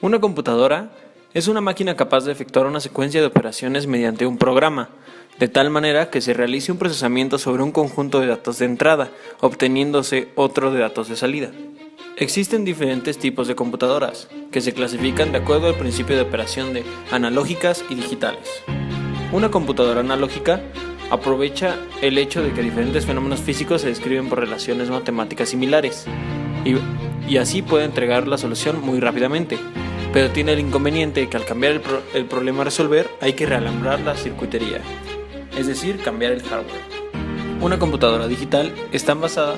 Una computadora es una máquina capaz de efectuar una secuencia de operaciones mediante un programa, de tal manera que se realice un procesamiento sobre un conjunto de datos de entrada, obteniéndose otro de datos de salida. Existen diferentes tipos de computadoras, que se clasifican de acuerdo al principio de operación de analógicas y digitales. Una computadora analógica aprovecha el hecho de que diferentes fenómenos físicos se describen por relaciones matemáticas similares, y así puede entregar la solución muy rápidamente, pero tiene el inconveniente de que al cambiar el problema a resolver hay que realambrar la circuitería, es decir, cambiar el hardware. Una computadora digital está basada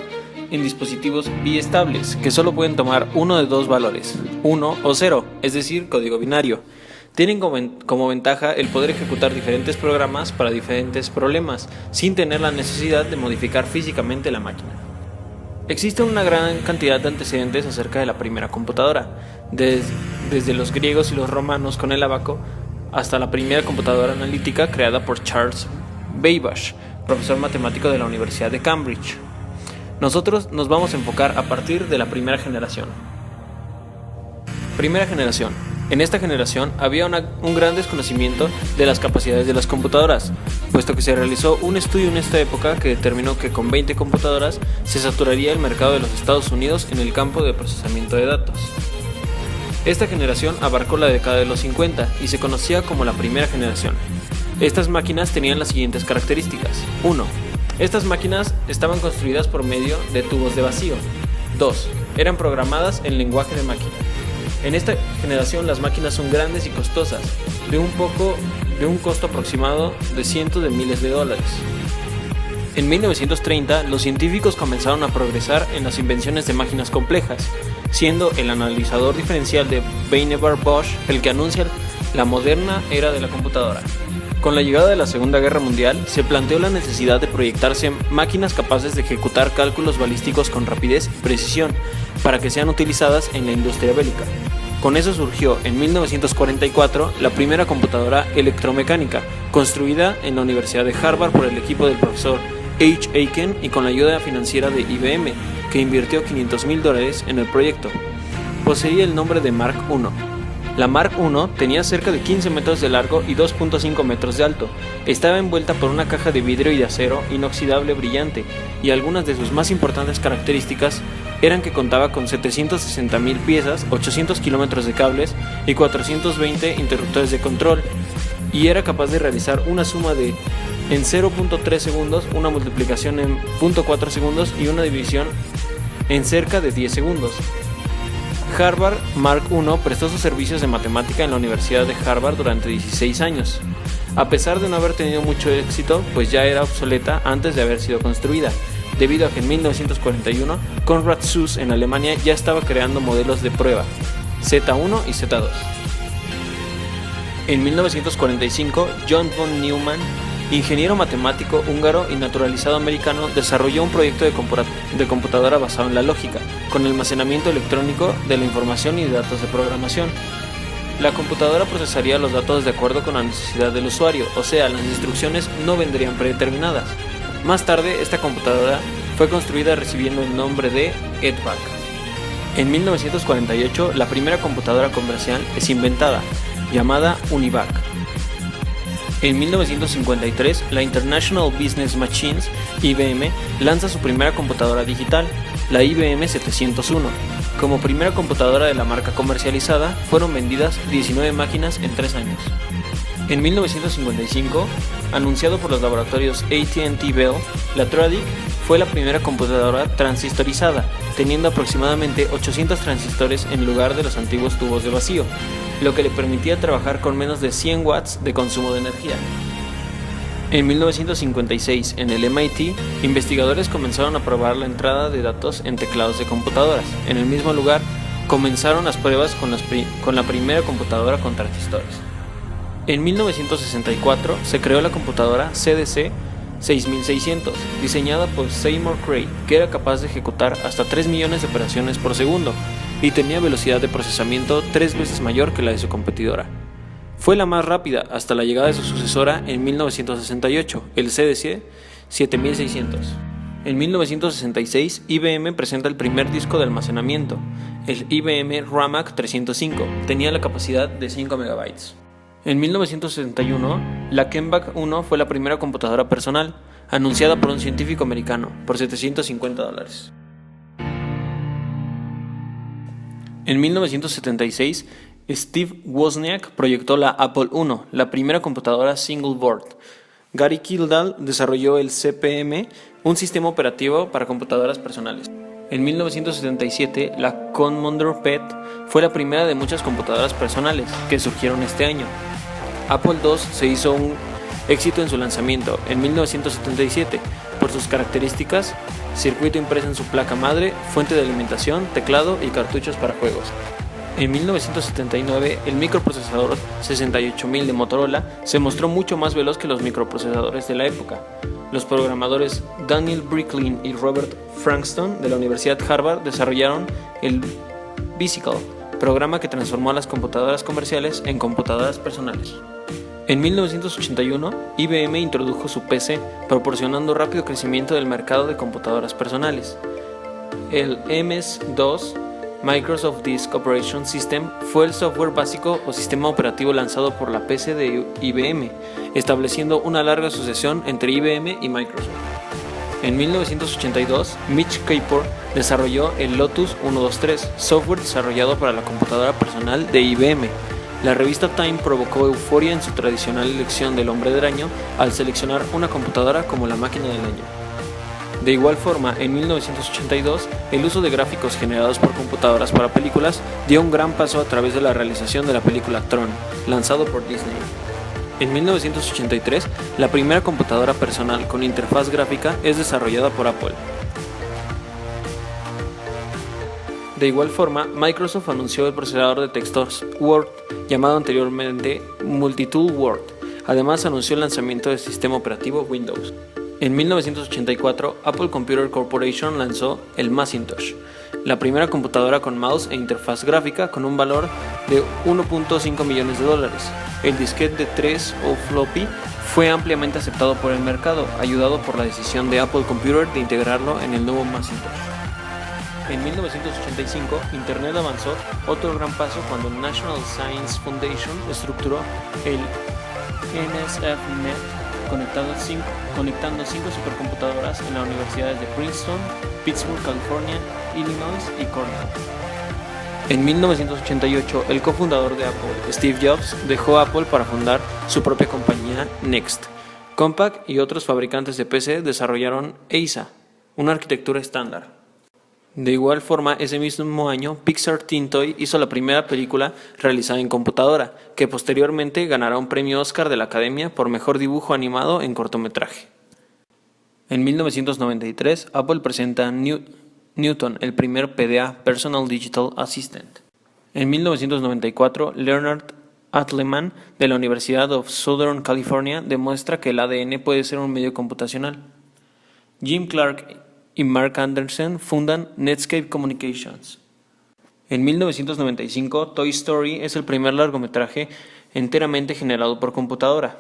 en dispositivos biestables que solo pueden tomar uno de dos valores, 1 o 0, es decir, código binario. Tienen como ventaja el poder ejecutar diferentes programas para diferentes problemas, sin tener la necesidad de modificar físicamente la máquina. Existe una gran cantidad de antecedentes acerca de la primera computadora, desde los griegos y los romanos con el abaco, hasta la primera computadora analítica creada por Charles Babbage, profesor matemático de la Universidad de Cambridge. Nosotros nos vamos a enfocar a partir de la primera generación. Primera generación. En esta generación había un gran desconocimiento de las capacidades de las computadoras, puesto que se realizó un estudio en esta época que determinó que con 20 computadoras se saturaría el mercado de los Estados Unidos en el campo de procesamiento de datos. Esta generación abarcó la década de los 50 y se conocía como la primera generación. Estas máquinas tenían las siguientes características. 1. Estas máquinas estaban construidas por medio de tubos de vacío. 2. Eran programadas en lenguaje de máquina. En esta generación las máquinas son grandes y costosas, de un costo aproximado de cientos de miles de dólares. En 1930, los científicos comenzaron a progresar en las invenciones de máquinas complejas, siendo el analizador diferencial de Vannevar-Bush el que anuncia la moderna era de la computadora. Con la llegada de la Segunda Guerra Mundial, se planteó la necesidad de proyectarse máquinas capaces de ejecutar cálculos balísticos con rapidez y precisión para que sean utilizadas en la industria bélica. Con eso surgió en 1944 la primera computadora electromecánica, construida en la Universidad de Harvard por el equipo del profesor H. Aiken y con la ayuda financiera de IBM, que invirtió $500,000 en el proyecto. Poseía el nombre de Mark I. La Mark I tenía cerca de 15 metros de largo y 2.5 metros de alto. Estaba envuelta por una caja de vidrio y de acero inoxidable brillante, y algunas de sus más importantes características eran que contaba con 760,000 piezas, 800 kilómetros de cables y 420 interruptores de control, y era capaz de realizar una suma en 0.3 segundos, una multiplicación en 0.4 segundos y una división en cerca de 10 segundos. Harvard Mark I prestó sus servicios de matemática en la Universidad de Harvard durante 16 años. A pesar de no haber tenido mucho éxito, pues ya era obsoleta antes de haber sido construida, debido a que en 1941 Konrad Zuse en Alemania ya estaba creando modelos de prueba, Z1 y Z2. En 1945, John von Neumann, ingeniero matemático húngaro y naturalizado americano, desarrolló un proyecto de computadora basado en la lógica, con almacenamiento electrónico de la información y de datos de programación. La computadora procesaría los datos de acuerdo con la necesidad del usuario, o sea, las instrucciones no vendrían predeterminadas. Más tarde, esta computadora fue construida recibiendo el nombre de EDVAC. En 1948, la primera computadora comercial es inventada, llamada UNIVAC. En 1953, la International Business Machines, IBM, lanza su primera computadora digital, la IBM 701. Como primera computadora de la marca comercializada, fueron vendidas 19 máquinas en 3 años. En 1955, anunciado por los laboratorios AT&T Bell, la TRADIC fue la primera computadora transistorizada, teniendo aproximadamente 800 transistores en lugar de los antiguos tubos de vacío, lo que le permitía trabajar con menos de 100 watts de consumo de energía. En 1956, en el MIT, investigadores comenzaron a probar la entrada de datos en teclados de computadoras. En el mismo lugar, comenzaron las pruebas con la primera computadora con transistores. En 1964 se creó la computadora CDC 6600, diseñada por Seymour Cray, que era capaz de ejecutar hasta 3 millones de operaciones por segundo y tenía velocidad de procesamiento 3 veces mayor que la de su competidora. Fue la más rápida hasta la llegada de su sucesora en 1968, el CDC 7600. En 1966, IBM presenta el primer disco de almacenamiento, el IBM Ramac 305, tenía la capacidad de 5 megabytes. En 1971, la Kembach 1 fue la primera computadora personal, anunciada por un científico americano, por $750. En 1976, Steve Wozniak proyectó la Apple I, la primera computadora single board. Gary Kildall desarrolló el CP/M, un sistema operativo para computadoras personales. En 1977, la Commodore PET fue la primera de muchas computadoras personales que surgieron este año. Apple II se hizo un éxito en su lanzamiento en 1977 por sus características: circuito impreso en su placa madre, fuente de alimentación, teclado y cartuchos para juegos. En 1979, el microprocesador 68000 de Motorola se mostró mucho más veloz que los microprocesadores de la época. Los programadores Daniel Bricklin y Robert Frankston de la Universidad Harvard desarrollaron el Bicycle, programa que transformó a las computadoras comerciales en computadoras personales. En 1981, IBM introdujo su PC, proporcionando rápido crecimiento del mercado de computadoras personales. El MS-DOS, Microsoft Disk Operation System, fue el software básico o sistema operativo lanzado por la PC de IBM, estableciendo una larga sucesión entre IBM y Microsoft. En 1982, Mitch Kapor desarrolló el Lotus 123, software desarrollado para la computadora personal de IBM. La revista Time provocó euforia en su tradicional elección del hombre del año al seleccionar una computadora como la máquina del año. De igual forma, en 1982, el uso de gráficos generados por computadoras para películas dio un gran paso a través de la realización de la película Tron, lanzado por Disney. En 1983, la primera computadora personal con interfaz gráfica es desarrollada por Apple. De igual forma, Microsoft anunció el procesador de textos Word, llamado anteriormente Multitool Word. Además, anunció el lanzamiento del sistema operativo Windows. En 1984, Apple Computer Corporation lanzó el Macintosh, la primera computadora con mouse e interfaz gráfica con un valor de $1.5 millones. El disquete de 3 o floppy fue ampliamente aceptado por el mercado, ayudado por la decisión de Apple Computer de integrarlo en el nuevo Macintosh. En 1985, Internet avanzó otro gran paso cuando National Science Foundation estructuró el NSF-Net, conectando 5 supercomputadoras en las universidades de Princeton, Pittsburgh, California, Illinois y Cornell. En 1988, el cofundador de Apple, Steve Jobs, dejó Apple para fundar su propia compañía Next. Compaq y otros fabricantes de PC desarrollaron EISA, una arquitectura estándar. De igual forma, ese mismo año, Pixar Teen Toy hizo la primera película realizada en computadora, que posteriormente ganará un premio Oscar de la Academia por mejor dibujo animado en cortometraje. En 1993, Apple presenta Newton, el primer PDA, Personal Digital Assistant. En 1994, Leonard Adleman, de la Universidad of Southern California, demuestra que el ADN puede ser un medio computacional. Jim Clark y Mark Anderson fundan Netscape Communications. En 1995, Toy Story es el primer largometraje enteramente generado por computadora.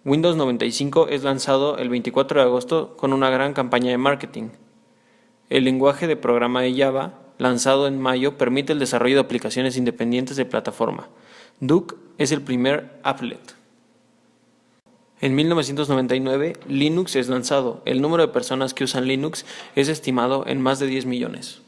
Windows 95 es lanzado el 24 de agosto con una gran campaña de marketing. El lenguaje de programa de Java, lanzado en mayo, permite el desarrollo de aplicaciones independientes de plataforma. Duck es el primer applet. En 1999, Linux es lanzado. El número de personas que usan Linux es estimado en más de 10 millones.